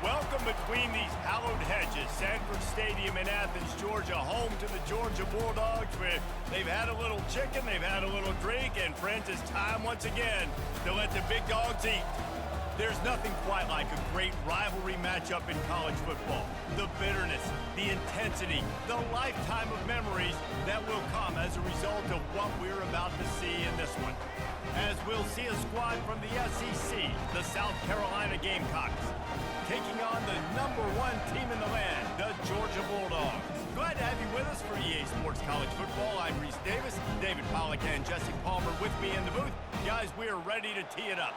Welcome between these hallowed hedges. Sanford Stadium in Athens, Georgia, home to the Georgia Bulldogs, where they've had a little chicken, they've had a little drink, and friends, it's time once again to let the big dogs eat. There's nothing quite like a great rivalry matchup in college football. The bitterness, the intensity, the lifetime of memories that will come as a result of what we're about to see in this one. As we'll see a squad from the SEC, the South Carolina Gamecocks, taking on the #1 team in the land, the Georgia Bulldogs. Glad to have you with us for EA Sports College Football. I'm Reese Davis, David Pollack and Jesse Palmer with me in the booth. Guys, we are ready to tee it up.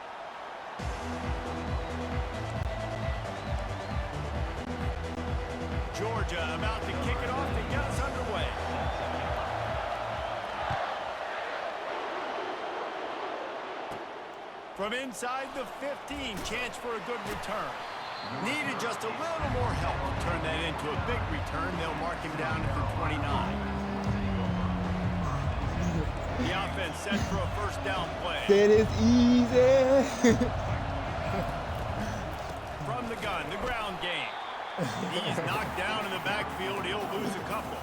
Georgia about to kick it off to get us underway. From inside the 15, chance for a good return. Needed just a little more help to turn that into a big return. They'll mark him down at the 29. The offense set for a first down play. That is easy. From the gun, the ground game. He's knocked down in the backfield. He'll lose a couple.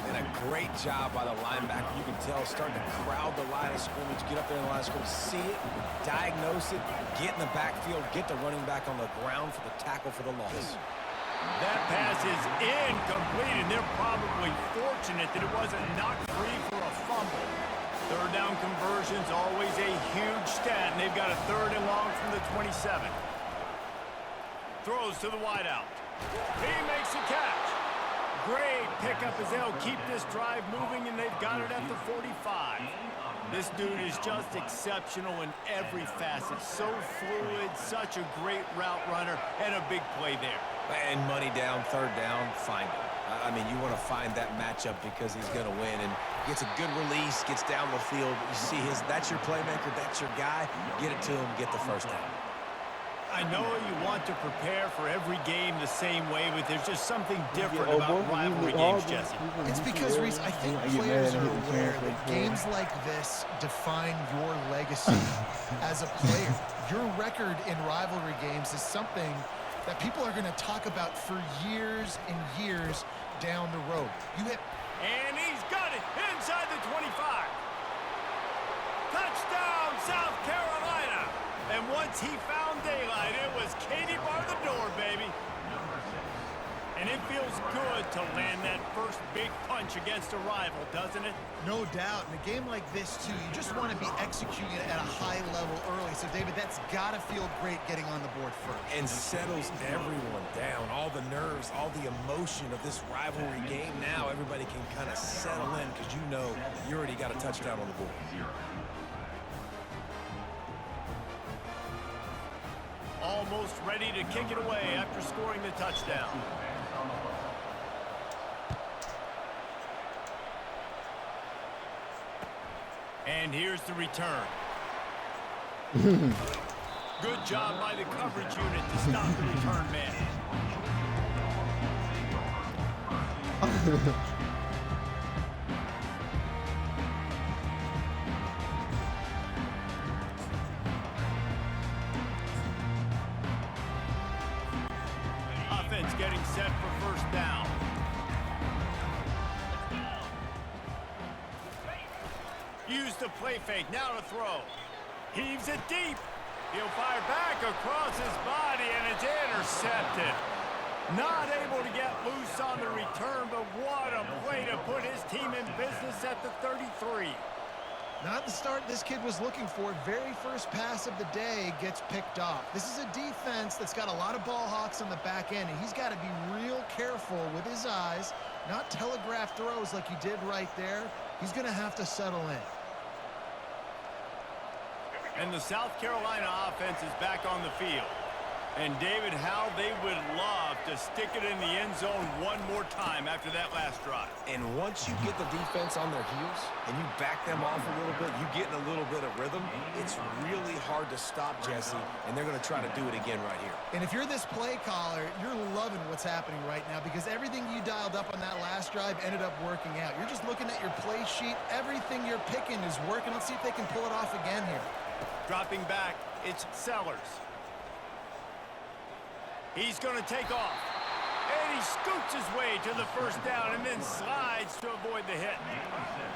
And a great job by the linebacker. You can tell starting to crowd the line of scrimmage, get up there in the line of scrimmage, see it, diagnose it, get in the backfield, get the running back on the ground for the tackle for the loss. That pass is incomplete, and they're probably fortunate that it wasn't knocked free for a fumble. Third down conversion's always a huge stat, and they've got a 3rd and long from the 27. Throws to the wideout. He makes the catch. Great pickup as they'll keep this drive moving, and they've got it at the 45. This dude is just exceptional in every facet. So fluid, such a great route runner, and a big play there. And money down, 3rd down, find him. I mean, you want to find that matchup because he's going to win, and gets a good release, gets down the field. You see that's your playmaker, that's your guy. Get it to him, get the first down. I know you want to prepare for every game the same way, but there's just something different about rivalry games, Jesse. It's because, Reese, I think players are aware that games like this define your legacy as a player. Your record in rivalry games is something that people are going to talk about for years and years down the road. And he's got it inside the 25. Touchdown, South Carolina. And once he found daylight, it was Katie bar the door, baby. And it feels good to land that first big punch against a rival, doesn't it? No doubt. In a game like this, too, you just want to be executing it at a high level early. So, David, that's got to feel great getting on the board first. And settles everyone down. All the nerves, all the emotion of this rivalry game. Now everybody can kind of settle in because you know you already got a touchdown on the board. Almost ready to kick it away after scoring the touchdown. And here's the return. Good job by the coverage unit to stop the return man. Offense getting set for first down. Use the play fake, now to throw. Heaves it deep. He'll fire back across his body, and it's intercepted. Not able to get loose on the return, but what a play to put his team in business at the 33. Not the start this kid was looking for. Very first pass of the day gets picked off. This is a defense that's got a lot of ball hawks on the back end, and he's got to be real careful with his eyes, not telegraph throws like he did right there. He's going to have to settle in. And the South Carolina offense is back on the field. And David, how they would love to stick it in the end zone one more time after that last drive. And once you get the defense on their heels and you back them off a little bit, you get in a little bit of rhythm, it's really hard to stop, Jesse, and they're going to try to do it again right here. And if you're this play caller, you're loving what's happening right now because everything you dialed up on that last drive ended up working out. You're just looking at your play sheet. Everything you're picking is working. Let's see if they can pull it off again here. Dropping back, it's Sellers. He's going to take off. And he scoots his way to the first down and then slides to avoid the hit.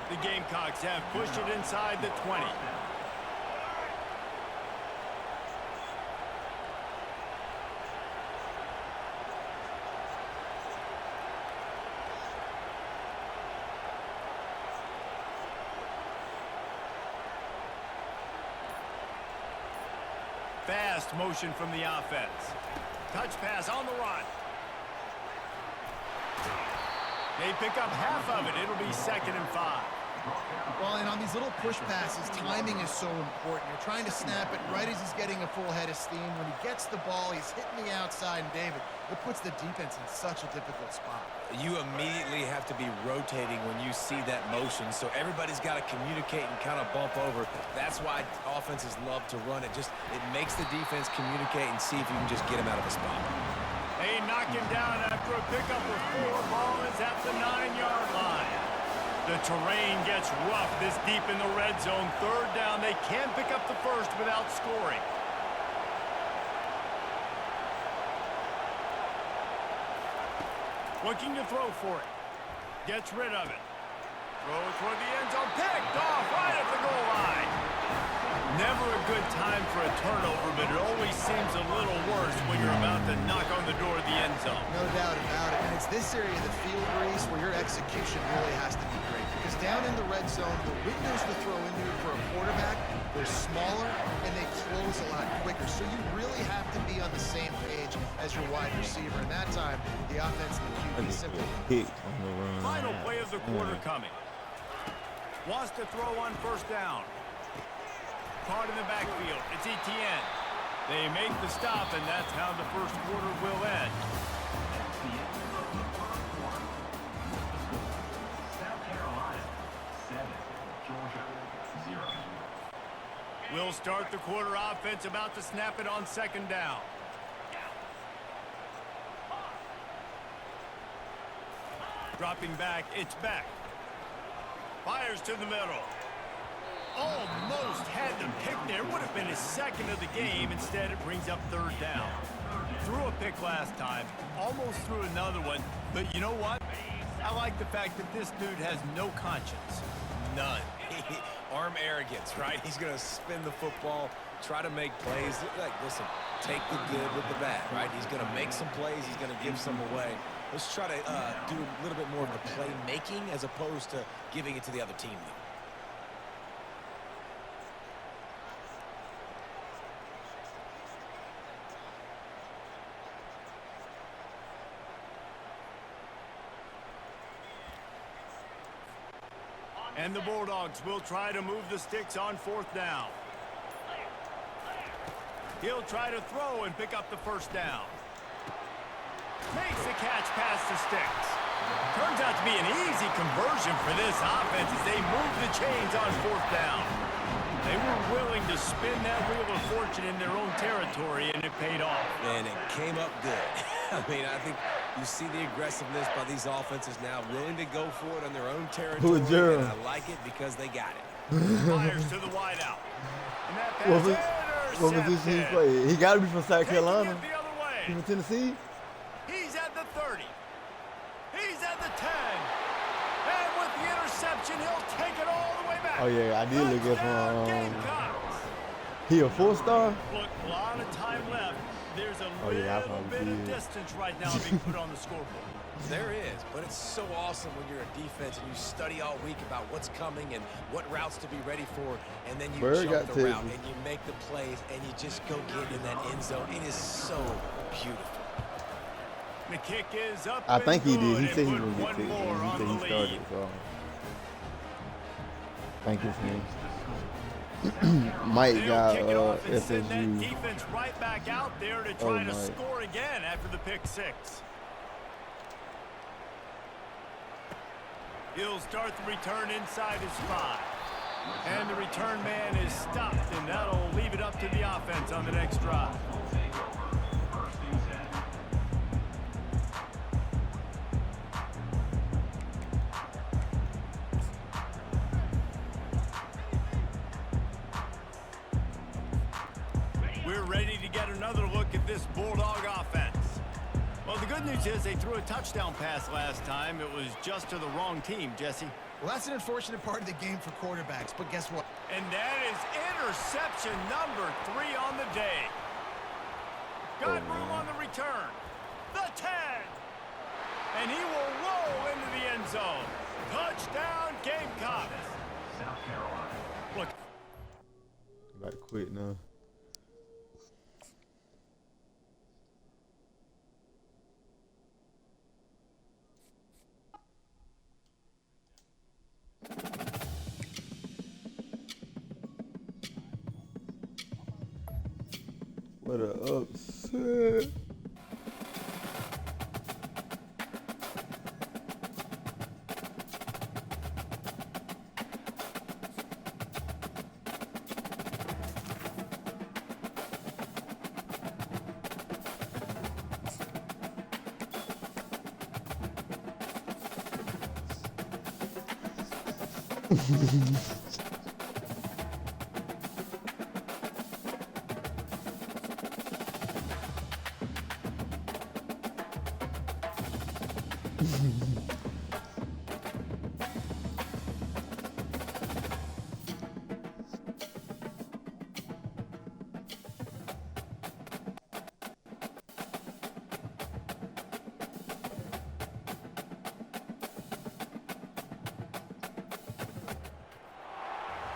The Gamecocks have pushed it inside the 20. Fast motion from the offense. Touch pass on the run. They pick up half of it. It'll be 2nd and 5. Well, and on these little push passes, timing is so important. You're trying to snap it right as he's getting a full head of steam. When he gets the ball, he's hitting the outside, and David, it puts the defense in such a difficult spot. You immediately have to be rotating when you see that motion, so everybody's got to communicate and kind of bump over. That's why offenses love to run it. It makes the defense communicate and see if you can just get him out of a spot. They knock him down after a pickup with 4. Ball is at the 9-yard line. The terrain gets rough this deep in the red zone. 3rd down. They can pick up the first without scoring. Looking to throw for it. Gets rid of it. Throws toward the end zone. Picked off right at the goal line. Never a good time for a turnover, but it always seems a little worse when you're about to knock on the door of the end zone. No doubt about it. And it's this area of the field, Reese, where your execution really has to be great. Because down in the red zone, the windows to throw into for a quarterback, they're smaller and they close a lot quicker. So you really have to be on the same page as your wide receiver. And that time, the offense and the QB simply hit on the run. Final play of the quarter coming. Wants to throw on 1st down. Caught in the backfield. It's Etienne. They make the stop, and that's how the first quarter will end. South Carolina 7, Georgia 0. We'll start the quarter. Offense about to snap it on 2nd down. Dropping back, it's back. Fires to the middle. Almost had the pick there. Would have been his 2nd of the game. Instead, it brings up 3rd down. Threw a pick last time. Almost threw another one. But you know what? I like the fact that this dude has no conscience. None. Arm arrogance, right? He's going to spin the football, try to make plays. Like, listen, take the good with the bad, right? He's going to make some plays. He's going to give some away. Let's try to do a little bit more of the playmaking as opposed to giving it to the other team. And the Bulldogs will try to move the sticks on 4th down. He'll try to throw and pick up the 1st down. Makes the catch past the sticks. Turns out to be an easy conversion for this offense as they move the chains on 4th down. They were willing to spin that wheel of fortune in their own territory, and it paid off. And it came up good. I mean, I think you see the aggressiveness by these offenses now, willing to go for it on their own territory. And I like it because they got it. Fires to the wideout. And that pass what position he played? He got to be from South Carolina. The other way. He's from Tennessee. He's at the 30. He's at the 10. And with the interception, he'll take it all the way back. Oh, yeah, I did look at Touchdown, him. Gamecocks. He a 4-star? Look, a lot of time left. There's a yeah, I little probably bit of did. distance right now being put on the scoreboard. There is, but it's so awesome when you're a defense and you study all week about what's coming and what routes to be ready for, and then you Bird jump got the route Texas. and you make the plays and you just go get in that end zone. It is so beautiful. The kick is up. I think he and did. He good, said he and was put going to one get more Texas. He on said the he started, lead. so. Mike They'll got kick it off and send that FSU. defense right back out there to try to Mike. score again after the pick 6. He'll start the return inside his 5. And the return man is stopped, and that'll leave it up to the offense on the next drive. We're ready to get another look at this Bulldog offense. Well, the good news is they threw a touchdown pass last time. It was just to the wrong team, Jesse. Well, that's an unfortunate part of the game for quarterbacks, but guess what? And that is interception number 3 on the day. Got room on the return. The 10. And he will roll into the end zone. Touchdown, Gamecocks. South Carolina. Look. Like quit now. What a upset.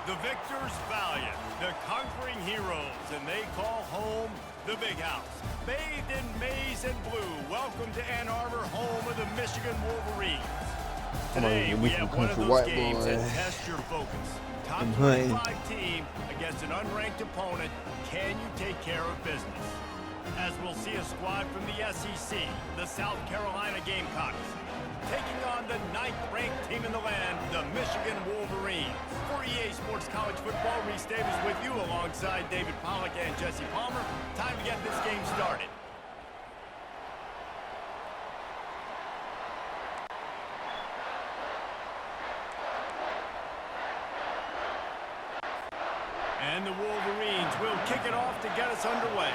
The victors valiant, the conquering heroes, and they call home the Big House. Bathed in maize and blue, welcome to Ann Arbor, home of the Michigan Wolverines. Today, we have one of those games that tests your focus. Top 25 team against an unranked opponent. Can you take care of business? As we'll see a squad from the SEC, the South Carolina Gamecocks, taking on the 9th-ranked team in the land, the Michigan Wolverines. For EA Sports College Football, Reese Davis with you alongside David Pollack and Jesse Palmer. Time to get this game started. And the Wolverines will kick it off to get us underway.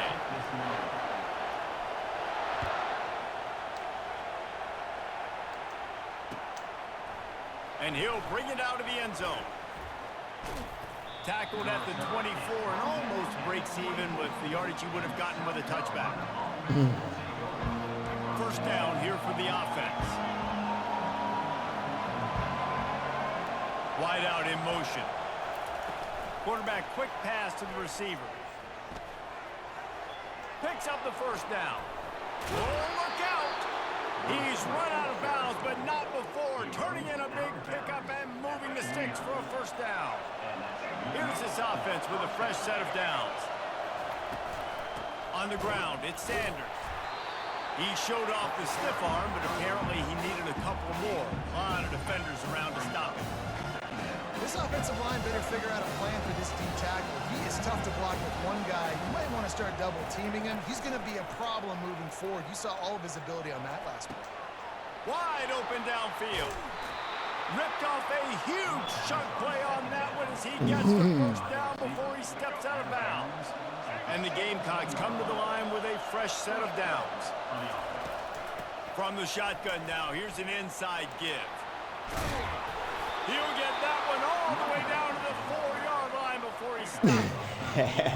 And he'll bring it out of the end zone. Tackled at the 24 and almost breaks even with the yardage he would have gotten with a touchback. First down here for the offense. Wide out in motion. Quarterback quick pass to the receiver. Picks up the first down. Oh, look out! He's run out of bounds, but not before turning in a big pickup and moving the sticks for a first down. Here's this offense with a fresh set of downs. On the ground, it's Sanders. He showed off the stiff arm, but apparently he needed a couple more. A lot of defenders around to stop him. This offensive line better figure out a plan for this D tackle. He is tough to block with one guy. You might want to start double teaming him. He's going to be a problem moving forward. You saw all of his ability on that last play. Wide open downfield. Ripped off a huge chunk play on that one as he gets the first down before he steps out of bounds. And the Gamecocks come to the line with a fresh set of downs. From the shotgun now, here's an inside give. He'll get that one all the way down to the 4-yard line before he stops.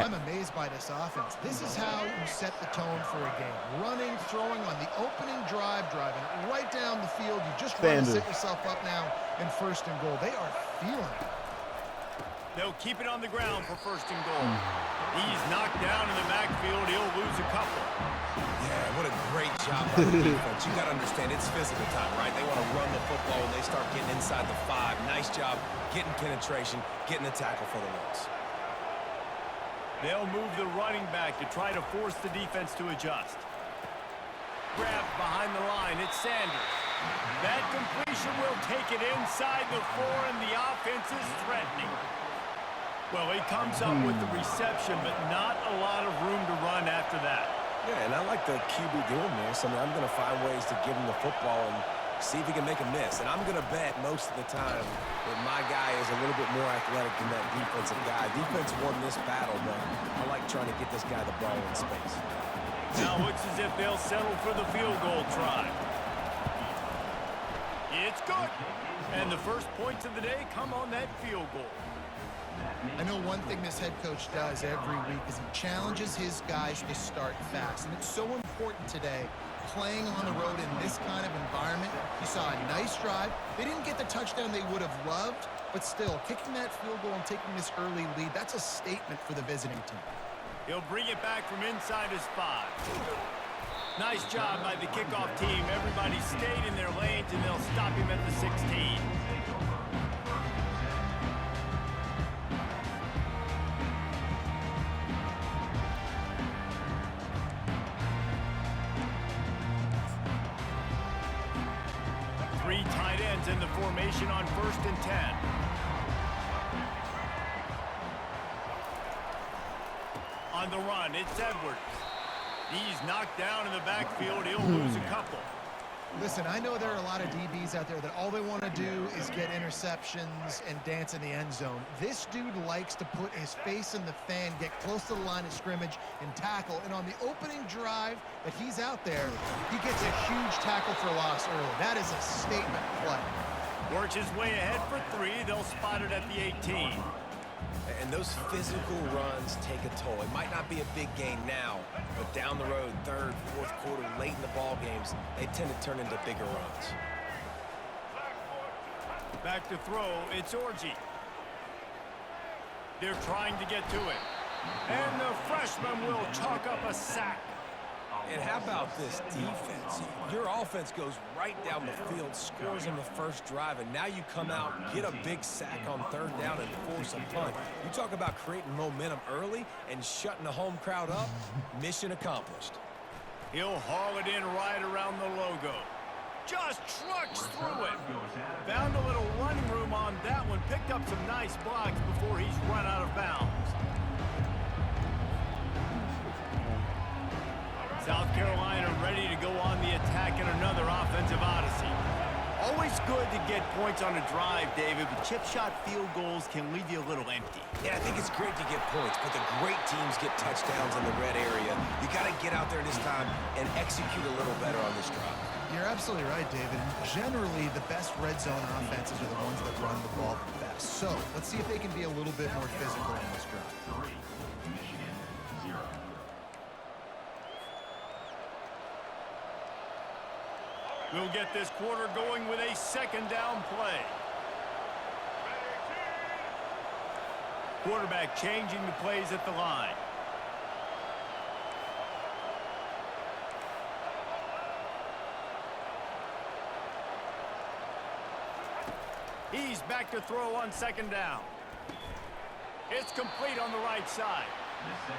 I'm amazed by this offense. This is how you set the tone for a game. Running, throwing on the opening drive, driving it right down the field. You just want to set yourself up now in first and goal. They are feeling it. They'll keep it on the ground for first and goal. He's knocked down in the backfield. He'll lose a couple. Yeah, what a great job by the defense. You got to understand, it's physical time, right? They want to run the football when they start getting inside the 5. Nice job getting penetration, getting the tackle for the loss. They'll move the running back to try to force the defense to adjust. Grabbed behind the line, it's Sanders. That completion will take it inside the 4, and the offense is threatening. Well, he comes up with the reception, but not a lot of room to run after that. Yeah, and I like the QB doing this. I mean, I'm going to find ways to give him the football and see if he can make a miss. And I'm going to bet most of the time that my guy is a little bit more athletic than that defensive guy. Defense won this battle, but I like trying to get this guy the ball in space. Now looks as if they'll settle for the field goal try. It's good. And the first points of the day come on that field goal. I know one thing this head coach does every week is he challenges his guys to start fast. And it's so important today, playing on the road in this kind of environment. You saw a nice drive. They didn't get the touchdown they would have loved, but still, kicking that field goal and taking this early lead, that's a statement for the visiting team. He'll bring it back from inside his 5. Nice job by the kickoff team. Everybody stayed in their lanes, and they'll stop him at the 16. Three tight ends in the formation on 1st and 10. On the run, it's Edwards. He's knocked down in the backfield. He'll lose a couple. Listen, I know there are a lot of DBs out there that all they want to do is get interceptions and dance in the end zone. This dude likes to put his face in the fan, get close to the line of scrimmage, and tackle. And on the opening drive that he's out there, he gets a huge tackle for loss early. That is a statement play. Works his way ahead for 3. They'll spot it at the 18. And those physical runs take a toll. It might not be a big gain now, but down the road, 3rd, 4th quarter, late in the ball games, they tend to turn into bigger runs. Back to throw, it's Orji. They're trying to get to it. And the freshman will chalk up a sack. And how about this defense? Your offense goes right down the field, scores on the first drive, and now you come out, get a big sack on 3rd down, and force a punt. You talk about creating momentum early and shutting the home crowd up. Mission accomplished. He'll haul it in right around the logo. Just trucks through it. Found a little running room on that one. Picked up some nice blocks before he's run out of bounds. South Carolina ready to go on the attack in another offensive odyssey. Always good to get points on a drive, David, but chip shot field goals can leave you a little empty. Yeah, I think it's great to get points, but the great teams get touchdowns in the red area. You got to get out there this time and execute a little better on this drive. You're absolutely right, David. Generally, the best red zone offenses are the ones that run the ball the best. So let's see if they can be a little bit more physical on this drive. 3, Michigan 0. We'll get this quarter going with a 2nd down play. Quarterback changing the plays at the line. He's back to throw on 2nd down. It's complete on the right side.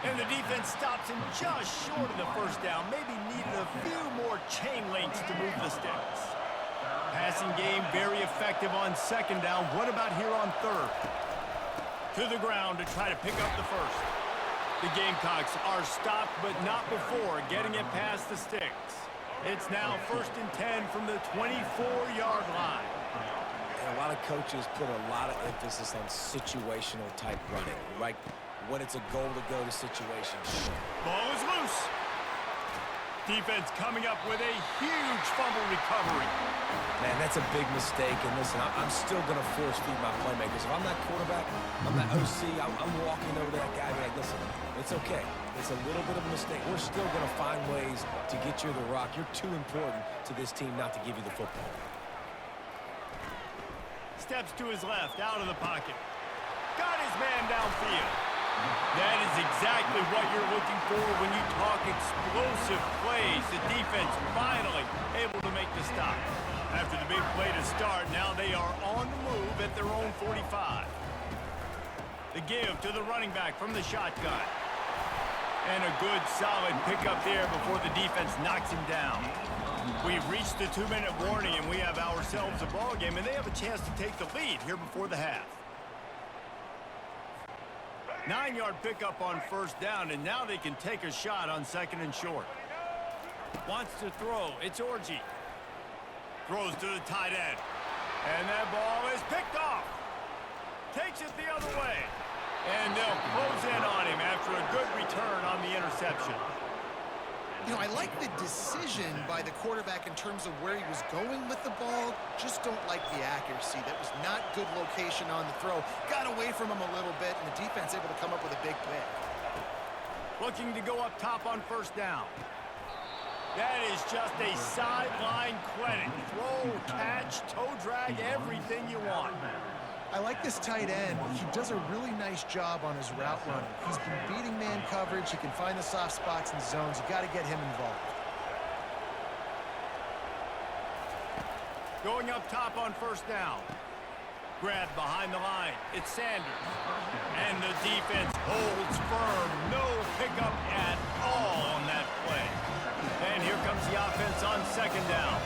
And the defense stops him just short of the 1st down. Maybe needed a few more chain links to move the sticks. Passing game very effective on 2nd down. What about here on 3rd? To the ground to try to pick up the 1st. The Gamecocks are stopped, but not before getting it past the sticks. It's now 1st and 10 from the 24-yard line. And a lot of coaches put a lot of emphasis on situational type running, right? When it's a goal to go to situation. Ball is loose. Defense coming up with a huge fumble recovery. Man, that's a big mistake. And listen, I'm still going to force feed my playmakers. If I'm that quarterback, I'm that OC, I'm walking over to that guy and be like, listen, it's okay. It's a little bit of a mistake. We're still going to find ways to get you the rock. You're too important to this team not to give you the football. Steps to his left, out of the pocket. Got his man downfield. That is exactly what you're looking for when you talk explosive plays. The defense finally able to make the stop. After the big play to start, now they are on the move at their own 45. The give to the running back from the shotgun. And a good solid pickup there before the defense knocks him down. We've reached the 2-minute warning, and we have ourselves a ball game, and they have a chance to take the lead here before the half. 9-yard pickup on 1st down, and now they can take a shot on 2nd and short. Wants to throw. It's Orji. Throws to the tight end. And that ball is picked off. Takes it the other way. And they'll close in on him after a good return on the interception. You know, I like the decision by the quarterback in terms of where he was going with the ball. Just don't like the accuracy. That was not good location on the throw. Got away from him a little bit, and the defense able to come up with a big pick. Looking to go up top on first down. That is just a sideline clinic. Throw, catch, toe drag, everything you want. I like this tight end. He does a really nice job on his route running. He's been beating man coverage. He can find the soft spots and zones. You got to get him involved. Going up top on first down. Grab behind the line. It's Sanders. And the defense holds firm. No pickup at all on that play. And here comes the offense on second down.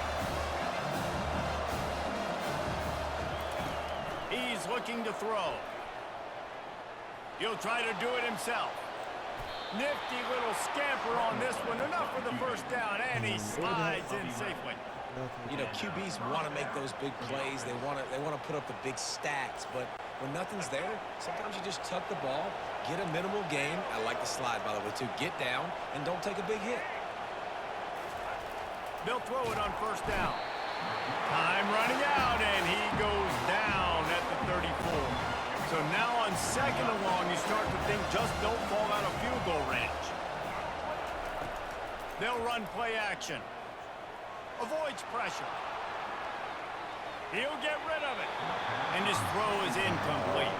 He's looking to throw. He'll try to do it himself. Nifty little scamper on this one. Enough for the first down, and he slides in safely. You know, QBs want to make those big plays. They want to put up the big stats. But when nothing's there, sometimes you just tuck the ball, get a minimal gain. I like the slide, by the way, too. Get down and don't take a big hit. They'll throw it on first down. Time running out, and he goes down at the 34. So now on second and long, you start to think just don't fall out of field goal range. They'll run play action. Avoids pressure. He'll get rid of it. And his throw is incomplete.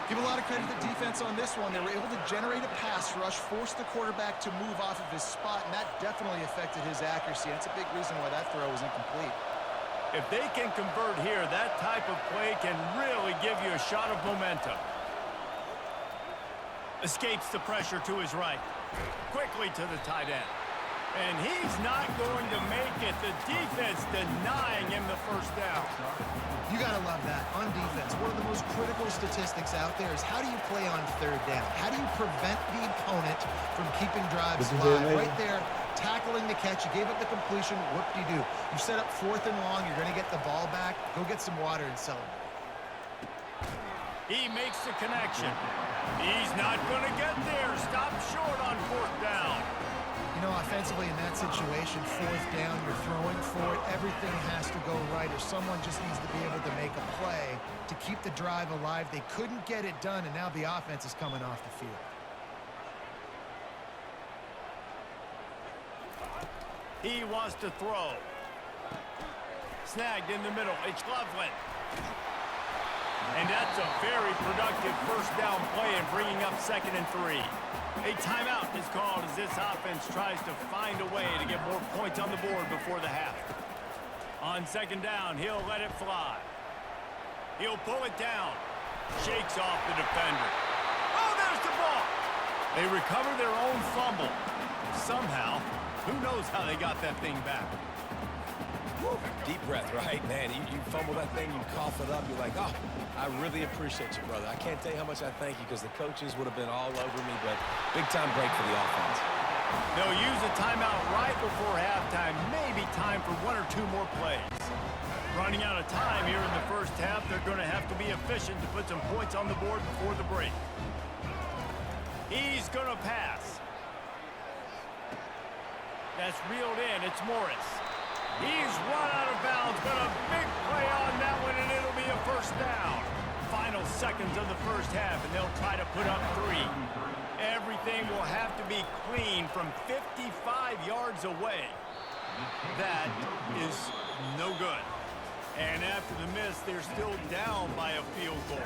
Give a lot of credit to the defense on this one. They were able to generate a pass rush, force the quarterback to move off of his spot, and that definitely affected his accuracy. That's a big reason why that throw was incomplete. If they can convert here, that type of play can really give you a shot of momentum. Escapes the pressure to his right. Quickly to the tight end. And he's not going to make it. The defense denying him the first down. You got to love that on defense. One of the most critical statistics out there is how do you play on third down? How do you prevent the opponent from keeping drives alive? Right there, tackling the catch. You gave up the completion. Whoop-de-doo. You set up fourth and long. You're going to get the ball back. Go get some water and celebrate. He makes the connection. He's not going to get there. Stop short on fourth down. You know, offensively in that situation, fourth down, you're throwing for it. Everything has to go right, or someone just needs to be able to make a play to keep the drive alive. They couldn't get it done, and now the offense is coming off the field. He wants to throw. Snagged in the middle. It's Loveland. And that's a very productive first down play and bringing up 2nd and 3. A timeout is called as this offense tries to find a way to get more points on the board before the half. On 2nd down, he'll let it fly. He'll pull it down. Shakes off the defender. Oh, there's the ball. They recover their own fumble. Somehow, who knows how they got that thing back. Woo. Deep breath, right? Man, you fumble that thing, you cough it up, you're like, oh, I really appreciate you, brother. I can't tell you how much I thank you because the coaches would have been all over me, but big-time break for the offense. They'll use a timeout right before halftime, maybe time for 1 or 2 more plays. Running out of time here in the first half, they're going to have to be efficient to put some points on the board before the break. He's going to pass. That's reeled in. It's Morris. He's run out of bounds, but a big play on that one, and it'll be a first down. Final seconds of the first half, and they'll try to put up 3. Everything will have to be clean from 55 yards away. That is no good. And after the miss, they're still down by a field goal.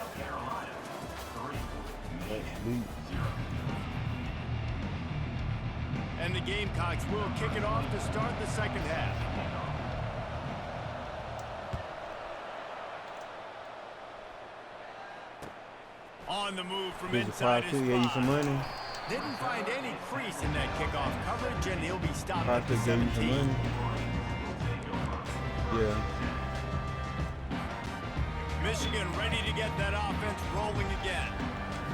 And the Gamecocks will kick it off to start the second half. On the move from inside his 5. Didn't find any crease in that kickoff coverage, and he'll be stopped at the 17. Yeah. Michigan ready to get that offense rolling again.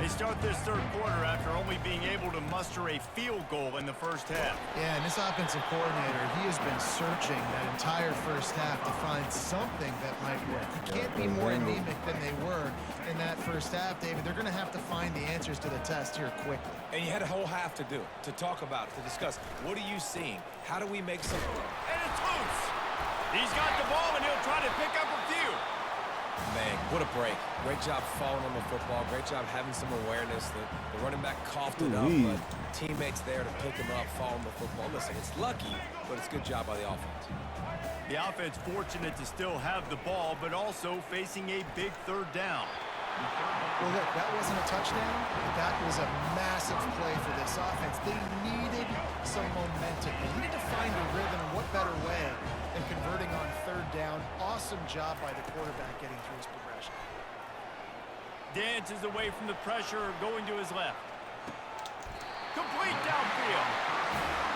They start this third quarter after only being able to muster a field goal in the first half. Yeah, and this offensive coordinator, he has been searching that entire first half to find something that might work. You can't be more anemic than they were in that first half, David. They're going to have to find the answers to the test here quickly. And you had a whole half to do it, to talk about it, to discuss. What are you seeing? How do we make some... And it's loose. He's got the ball, and he'll try to pick up a few. Man, what a break. Great job falling on the football. Great job having some awareness. The running back coughed it up, but teammates there to pick him up, fall on the football. Listen, it's lucky, but it's a good job by the offense. The offense fortunate to still have the ball, but also facing a big third down. Well, look, that wasn't a touchdown. That was a massive play for this offense. They needed some momentum. They needed to find a rhythm, and what better way than converting on third down. Awesome job by the quarterback getting through his progression. Dances away from the pressure, going to his left. Complete downfield.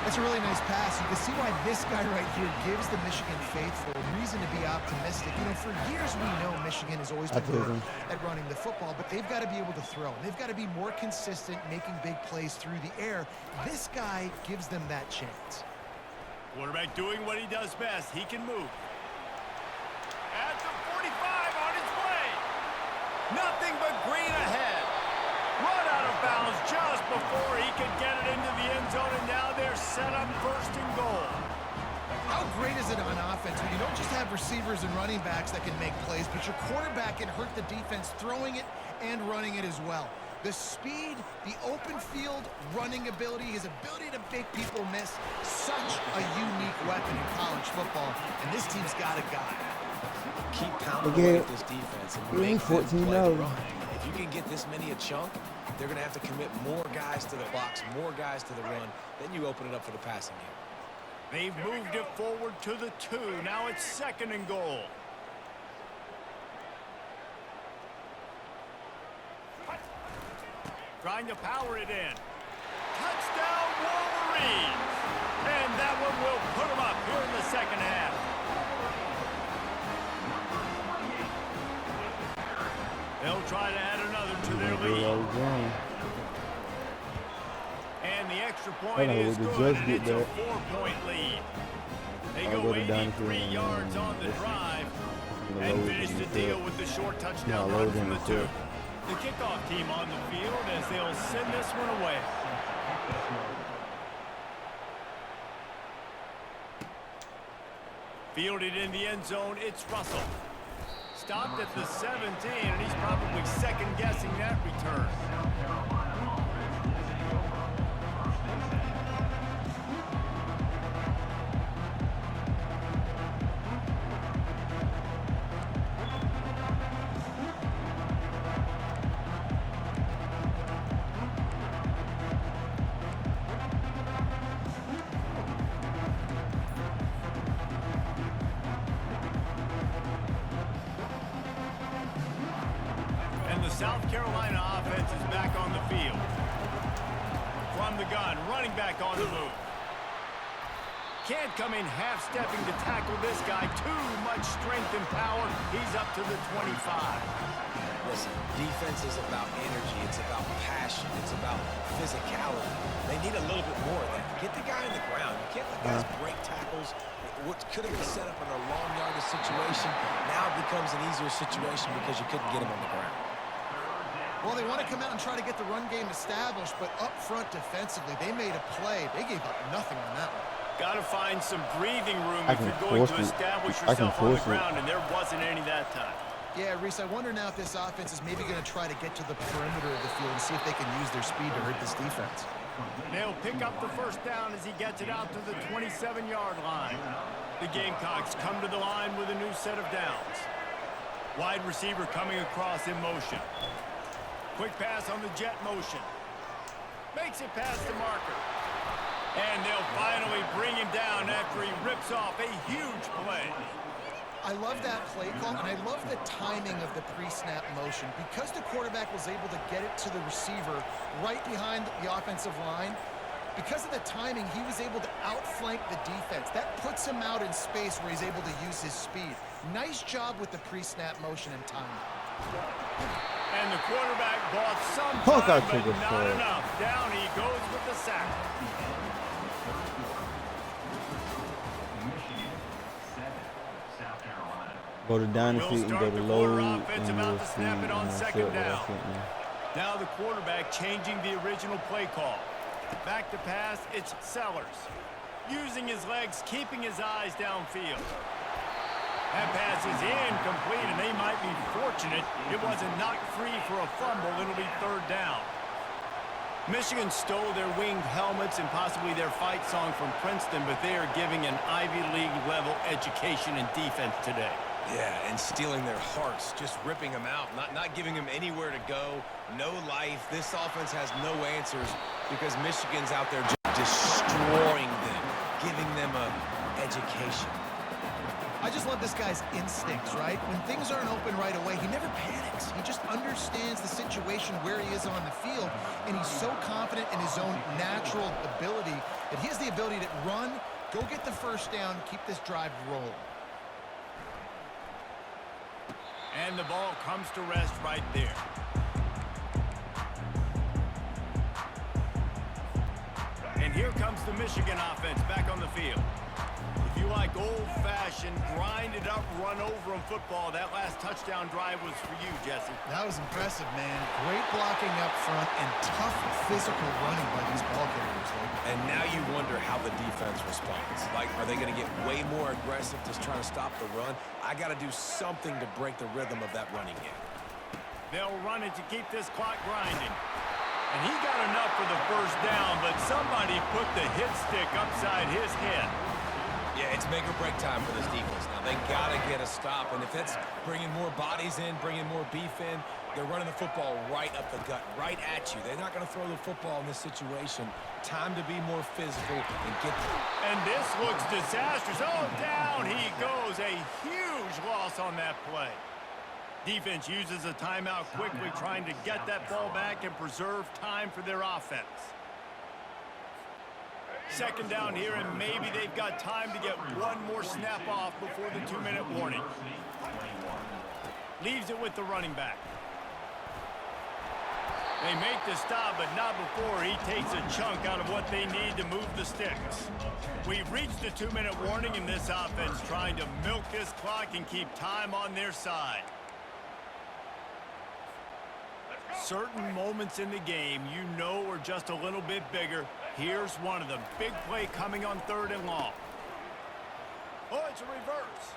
That's a really nice pass. You can see why this guy right here gives the Michigan faithful reason to be optimistic. You know, for years we know Michigan has always been good at running the football, but they've got to be able to throw. They've got to be more consistent, making big plays through the air. This guy gives them that chance. Quarterback doing what he does best. He can move. At the 45 on his way. Nothing but green ahead. Run out of bounds just before he could get it into the end zone, and now they're set up first and goal. How great is it on offense when you don't just have receivers and running backs that can make plays, but your quarterback can hurt the defense throwing it and running it as well. The speed, the open field running ability, his ability to make people miss, such a unique weapon in college football, and this team's got a guy. Keep pounding away at this defense and make them play the run. If you can get this many a chunk, they're going to have to commit more guys to the box, more guys to the run. Then you open it up for the passing game. They've moved it forward to the 2. Now it's second and goal. Trying to power it in. Touchdown Wolverines! And that one will put them up here in the second half. They'll try to add another to their lead. And the extra point is good, and it's a 4-point lead. They go 83 yards on the drive and finish the deal with the short touchdown run from the 2. The kickoff team on the field as they'll send this one away. Fielded in the end zone, it's Russell. Stopped at the 17, and he's probably second-guessing that return. South Carolina offense is back on the field. From the gun, running back on the move. Can't come in half-stepping to tackle this guy. Too much strength and power. He's up to the 25. Listen, defense is about energy. It's about passion. It's about physicality. They need a little bit more of that. Get the guy on the ground. You can't let guys break tackles. What could have been set up in a long yardage situation now becomes an easier situation because you couldn't get him on the ground. Well, they want to come out and try to get the run game established, but up front defensively, they made a play. They gave up nothing on that one. Got to find some breathing room if you're going to establish yourself on the ground, and there wasn't any that time. Yeah, Reese, I wonder now if this offense is maybe going to try to get to the perimeter of the field and see if they can use their speed to hurt this defense. They'll pick up the first down as he gets it out to the 27-yard line. The Gamecocks come to the line with a new set of downs. Wide receiver coming across in motion. Quick pass on the jet motion. Makes it past the marker. And they'll finally bring him down after he rips off a huge play. I love that play call, and I love the timing of the pre-snap motion. Because the quarterback was able to get it to the receiver right behind the offensive line, because of the timing, he was able to outflank the defense. That puts him out in space where he's able to use his speed. Nice job with the pre-snap motion and timing. And the quarterback bought some Fuck, I time, took but a not shot. enough. Down he goes with the sack. Michigan 7, South Carolina. Go to Dynasty We'll and start go to the quarter load offense and about you'll to see snap it on and I'll second set what I down. sent you. Now the quarterback changing the original play call. Back to pass, it's Sellers. Using his legs, keeping his eyes downfield. That pass is incomplete, and they might be fortunate it wasn't knocked free for a fumble. It'll be third down. Michigan stole their winged helmets and possibly their fight song from Princeton, but they are giving an Ivy League level education in defense today. Yeah, and stealing their hearts, just ripping them out, not giving them anywhere to go, no life. This offense has no answers because Michigan's out there just destroying them, giving them an education. I just love this guy's instincts, right? When things aren't open right away, he never panics. He just understands the situation where he is on the field, and he's so confident in his own natural ability that he has the ability to run, go get the first down, keep this drive rolling. And the ball comes to rest right there. And here comes the Michigan offense back on the field. If you like old-fashioned, grinded-up, run-over-'em football, that last touchdown drive was for you, Jesse. That was impressive, man. Great blocking up front and tough physical running by these ball carriers. And now you wonder how the defense responds. Like, are they going to get way more aggressive just trying to stop the run? I got to do something to break the rhythm of that running game. They'll run it to keep this clock grinding. And he got enough for the first down, but somebody put the hit stick upside his head. Yeah, it's make or break time for this defense. Now, they got to get a stop, and if it's bringing more bodies in, bringing more beef in, they're running the football right up the gut, right at you. They're not going to throw the football in this situation. Time to be more physical and get the... And this looks disastrous. Oh, down he goes. A huge loss on that play. Defense uses a timeout quickly, trying to get that ball back and preserve time for their offense. Second down here, and maybe they've got time to get one more snap off before the 2-minute warning. Leaves it with the running back. They make the stop, but not before he takes a chunk out of what they need to move the sticks. We've reached the 2-minute warning, and this offense trying to milk this clock and keep time on their side. Certain moments in the game you know are just a little bit bigger. Here's one of them. Big play coming on 3rd and long. Oh, it's a reverse.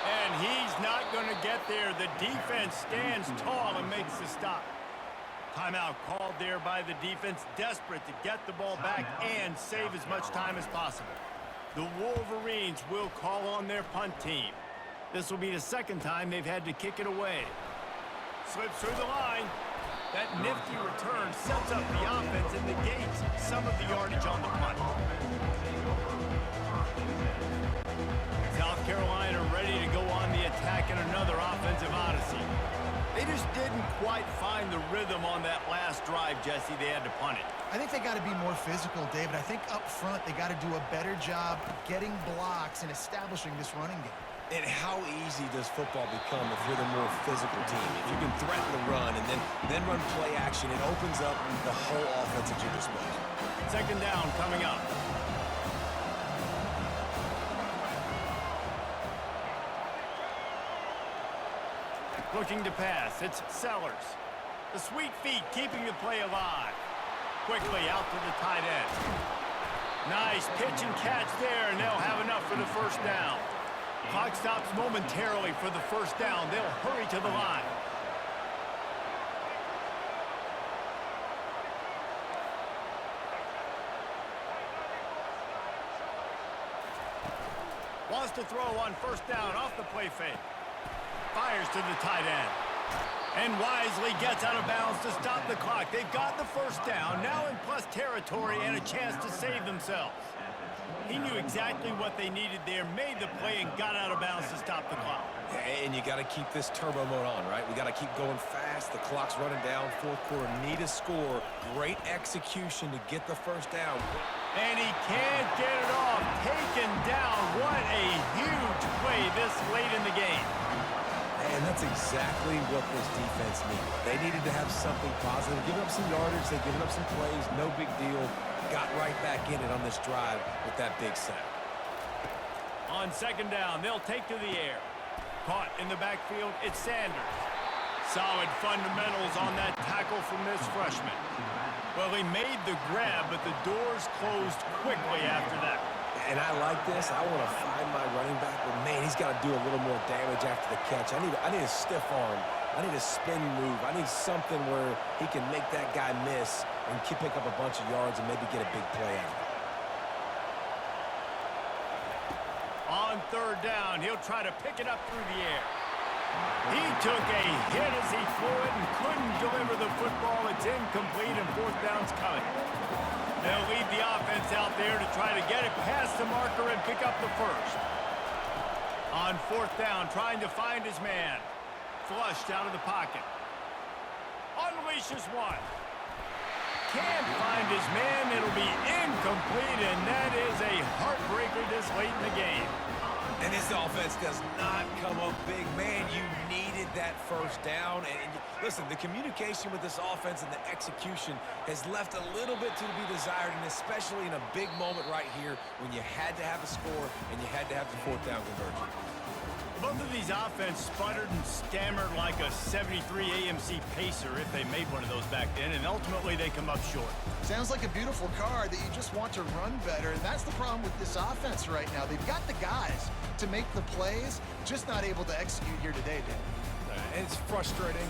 And he's not going to get there. The defense stands tall and makes the stop. Timeout called there by the defense, desperate to get the ball back and save as much time as possible. The Wolverines will call on their punt team. This will be the second time they've had to kick it away. Slips through the line. That nifty return sets up the offense and negates some of the yardage on the punt. South Carolina ready to go on the attack in another offensive odyssey. They just didn't quite find the rhythm on that last drive, Jesse. They had to punt it. I think they got to be more physical, David. I think up front they got to do a better job getting blocks and establishing this running game. And how easy does football become if you're the more physical team? If you can threaten the run and then run play action, it opens up the whole offense at your disposal. Second down coming up. Looking to pass, it's Sellers. The sweet feet keeping the play alive. Quickly out to the tight end. Nice pitch and catch there, and they'll have enough for the first down. Clock stops momentarily for the first down. They'll hurry to the line. Wants to throw on first down off the play fake. Fires to the tight end. And wisely gets out of bounds to stop the clock. They've got the first down, now in plus territory and a chance to save themselves. He knew exactly what they needed there, made the play, and got out of bounds to stop the clock. And you got to keep this turbo mode on, right? We got to keep going fast. The clock's running down. 4th quarter, need a score. Great execution to get the first down. And he can't get it off. Taken down. What a huge play this late in the game. And that's exactly what this defense needed. They needed to have something positive. Giving up some yardage, they've given up some plays, no big deal. Got right back in it on this drive with that big sack. On second down, they'll take to the air. Caught in the backfield, it's Sanders. Solid fundamentals on that tackle from this freshman. Well, he made the grab, but the doors closed quickly after that. And I like this. I want to find my running back, but man, he's got to do a little more damage after the catch. I need a stiff arm. I need a spin move. I need something where he can make that guy miss and pick up a bunch of yards and maybe get a big play out of it. On third down, he'll try to pick it up through the air. He took a hit as he threw it and couldn't deliver the football. It's incomplete and fourth down's coming. They'll lead the offense out there to try to get it past the marker and pick up the first. On fourth down, trying to find his man. Flushed out of the pocket. Unleashes one. Can't find his man. It'll be incomplete, and that is a heartbreaker this late in the game. And this offense does not come up big. Man, you needed that first down. And listen, the communication with this offense and the execution has left a little bit to be desired, and especially in a big moment right here when you had to have a score and you had to have the fourth down conversion. Both of these offense sputtered and stammered like a 73 AMC Pacer if they made one of those back then, and ultimately they come up short. Sounds like a beautiful car that you just want to run better, and that's the problem with this offense right now. They've got the guys to make the plays, just not able to execute here today, Dan. And it's frustrating.